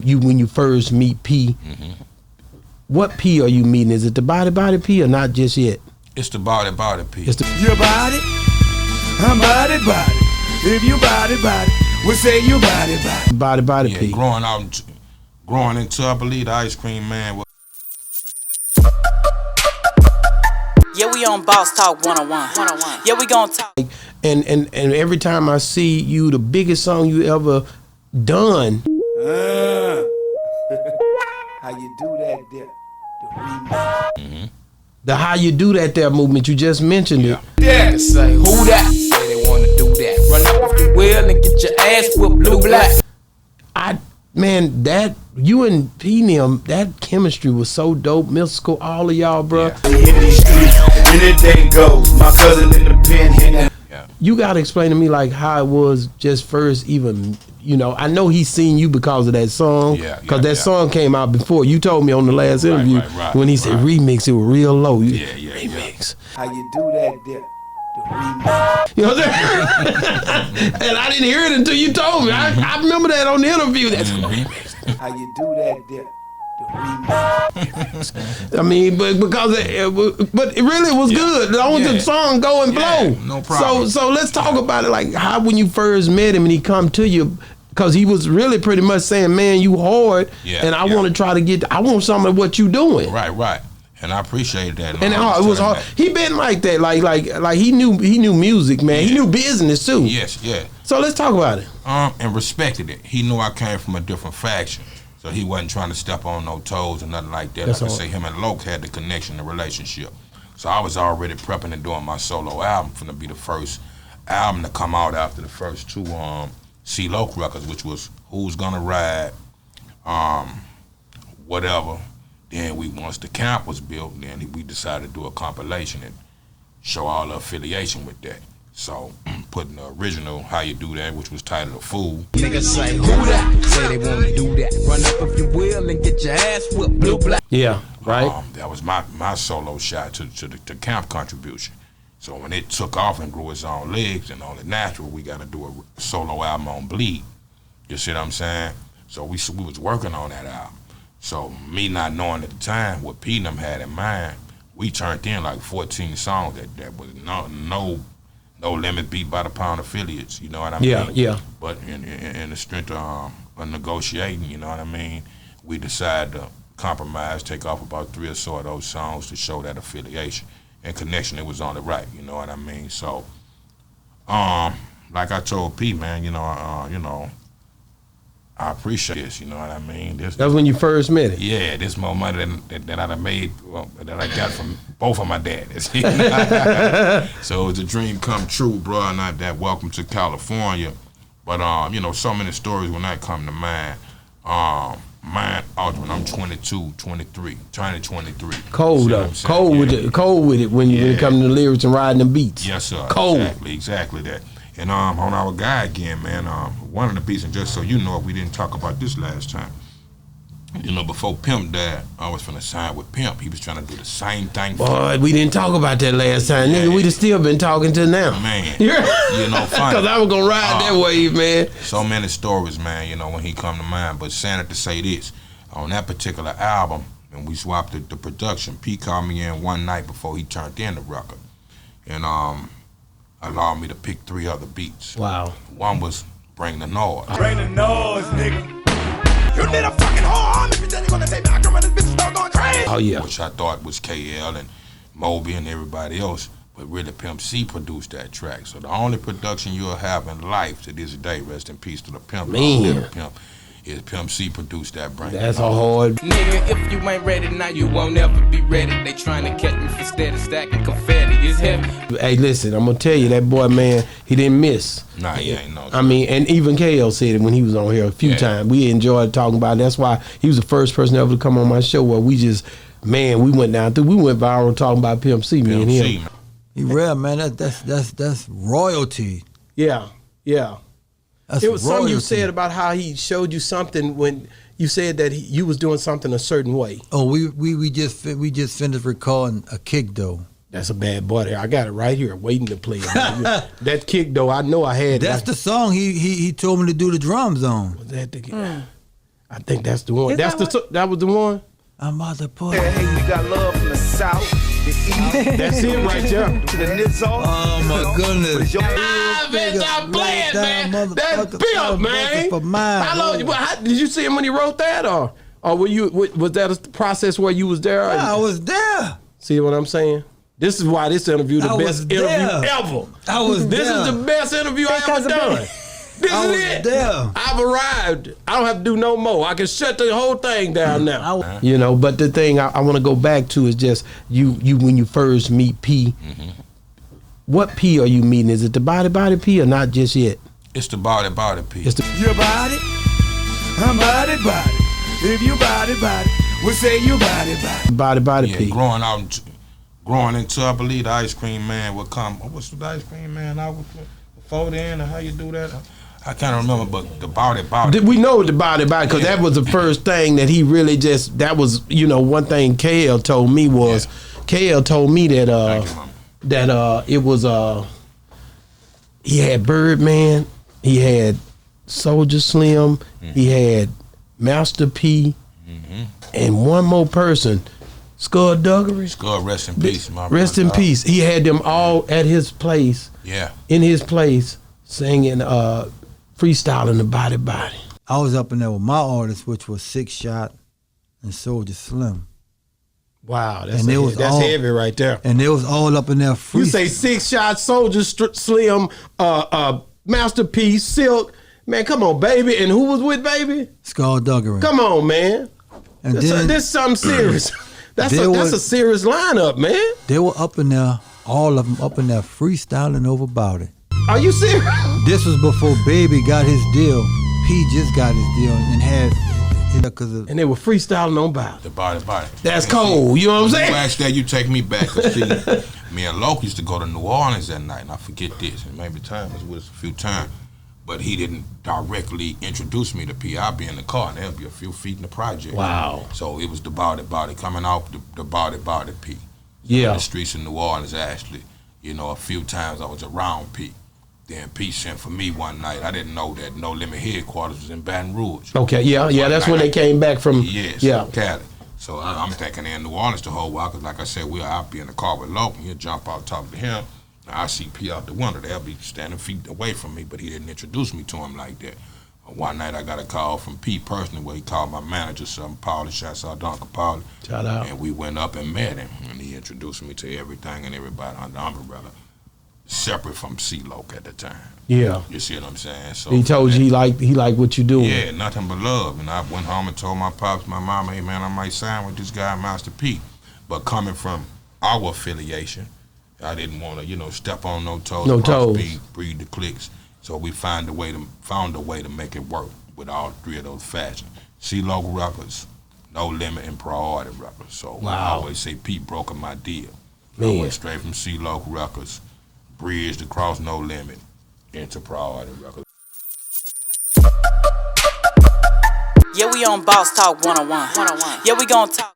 when you first meet P, what P are you meeting? Is it the body P or not just yet? It's the body P. It's the your body, I'm body. If you body, we say you body. P. Growing into, I believe, the ice cream man. Yeah, we on Boss Talk 101. Yeah, we gonna talk. And every time I see you, the biggest song you ever done. How you do that there? The remix. The How You Do That There movement, you just mentioned it. Yeah, say who that? Say they wanna do that. Run up off the wheel and get your ass whipped blue black. Man, that you and P Nim, that chemistry was so dope. Middle school, all of y'all, bro. Yeah. In these streets, anything goes. My cousin in the pen hitting. Yeah. You gotta explain to me like how it was just first even. You know, I know he's seen you because of that song. Because that song came out before. You told me on the last interview when he said remix, it was real low. Remix. How you do that there? The remix. You know what I'm saying? And I didn't hear it until you told me. I remember that on the interview. That's remix. How you do that there? The remix. I mean, but because but it really was good. As long as the song go and blow. No problem. So let's talk about it. Like how when you first met him and he come to you, because he was really pretty much saying, "Man, you hard, and I want to try to get. I want some of what you doing." Right. And I appreciate that. And it was hard. He been like that. Like he knew music, man. He knew business too. Yes. So let's talk about it. And respected it. He knew I came from a different faction. So he wasn't trying to step on no toes or nothing like that. Like I say, him and Loke had the connection, the relationship. So I was already prepping and doing my solo album for to be the first album to come out after the first two C Loke records, which was Who's Gonna Ride, whatever. Then once the camp was built, then we decided to do a compilation and show all the affiliation with that. So, putting the original How You Do That, which was titled A Fool. Niggas say who that? Say they wanna do that. Run up if you will and get your ass whipped blue black. Yeah, right. That was my solo shot to the camp contribution. So when it took off and grew its own legs and only natural, we got to do a solo album on Bleed. You see what I'm saying? So we was working on that album. So me not knowing at the time what P and them had in mind, we turned in like 14 songs that was no limit beat by the pound affiliates, you know what I mean? Yeah. But in the strength of negotiating, you know what I mean, we decided to compromise, take off about 3 or so of those songs to show that affiliation and connection. It was on the right, you know what I mean? So, like I told P, man, I appreciate this, you know what I mean? That's when you first met him? Yeah, this more money that I made, that I got from both of my daddies. So it's a dream come true, bro, not that welcome to California. But, so many stories when that come to mind. Mine, when I'm 22, 23, turning 23. Cold though, cold with it when you come to the lyrics and riding the beats. Yes, sir. Cold. Exactly that. And on our guy again, man, one of the pieces, and just so you know, we didn't talk about this last time. Before Pimp died, I was finna sign with Pimp. He was trying to do the same thing. Boy, we didn't talk about that last time. Nigga, we'd have still been talking to now. Man, funny. Because I was gonna ride that wave, man. So many stories, man, when he come to mind. But saying it to say this, on that particular album, and we swapped the production, P called me in one night before he turned in the record. And allowed me to pick 3 other beats. Wow. One was Bring the Noise. Bring the noise, nigga. You need a fucking arm if you think you're gonna take me out, come on, this bitch start going crazy. Oh, yeah. Which I thought was KL and Moby and everybody else, but really Pimp C produced that track. So the only production you'll have in life to this day, rest in peace to the Pimp, is Pimp C produced that Bring That's the Noise. a hard. Nigga, if you ain't ready now, you won't ever be ready. They trying to catch me for steady stacking confetti. It's heavy. Hey, listen, I'm gonna tell you, that boy, man, he didn't miss. Nah, he ain't no. I mean, and even KL said it when he was on here a few times. We enjoyed talking about it. That's why he was the first person ever to come on my show where we went viral talking about Pimp C, me and him. He real, man. That's royalty. Yeah. That's it was royalty. something you said about how he showed you something when you said that you was doing something a certain way. Oh, we just finished recording a kick though. That's a bad boy there. I got it right here waiting to play it. That kick though, I know I had. That's the song he told me to do the drums on. Was that the I think that's the one. That was the one. I'm about to put. Hey, you got love from the south, the east. That's it right there. To the Nizzo. Oh my goodness. Stop playing, man. That's Pimp, man. For mine. How did you see him when he wrote that, or was that a process where you was there? I was there. See what I'm saying? This is why this interview the best interview ever. I was there. This is the best interview I ever done. This is it. There. I've arrived. I don't have to do no more. I can shut the whole thing down now. You know, but the thing I want to go back to is just you when you first meet P. What P are you meeting? Is it the body P or not just yet? It's the body P. It's the Your body, I'm body. If you body, we say you body. P. Growing into, I believe the ice cream man would come. What's the ice cream man? I would fold in, or how you do that? I can't remember, but the body. We know the body because that was the first thing that he really just. That was one thing KL told me was KL told me that it was he had Birdman, he had Soldier Slim, he had Master P, and one more person. Skullduggery. Skull, rest in peace, my Rest in peace. He had them all at his place. Yeah. In his place, singing, freestyling the body. I was up in there with my artist, which was 6 Shot and Soldier Slim. Wow, that's heavy right there. And they was all up in there free. You say 6 Shot, Soldier Slim, Master P, Silk. Man, come on, baby. And who was with baby? Skullduggery. Come on, man. And this something serious. That's a serious lineup, man. They were up in there, all of them up in there freestyling over Body. Are you serious? This was before Baby got his deal. P just got his deal and had and they were freestyling on Body. The body. That's cold. You know what I'm saying? You ask that, you take me back. See, me and Loke used to go to New Orleans that night, and I forget this, and maybe Time was with us a few times. But he didn't directly introduce me to P. I'd be in the car and there'll be a few feet in the project. Wow. So it was the body coming off the body P. Yeah. In the streets of New Orleans, actually. A few times I was around P. Then P sent for me one night. I didn't know that No Limit headquarters was in Baton Rouge. Okay, yeah, that's when they came back from. Yes, Cali. So I'm thinking they're in New Orleans the whole while, because like I said, I'll be in the car with Loke and he'll jump out talking to him. I see P out the window. They'll be standing feet away from me, but he didn't introduce me to him like that. One night I got a call from P personally where he called my manager, something, Paulie, shouts out to Uncle Paulie. Shout out. And we went up and met him, and he introduced me to everything and everybody under umbrella, separate from C-Loke at the time. Yeah. You see what I'm saying? So he told you he liked what you doing. Yeah, nothing but love. And I went home and told my pops, my mama, hey man, I might sign with this guy, Master P. But coming from our affiliation, I didn't want to, step on no toes. No toes. Breed the clicks. So we found a way to make it work with all three of those fashions. C-Loke Records, No Limit, and Priority Records. So I always say Pete broke my deal. Man. I went straight from C-Loke Records, bridged across No Limit into Priority Records. Yeah, we on Boss Talk 101. Yeah, we gonna talk.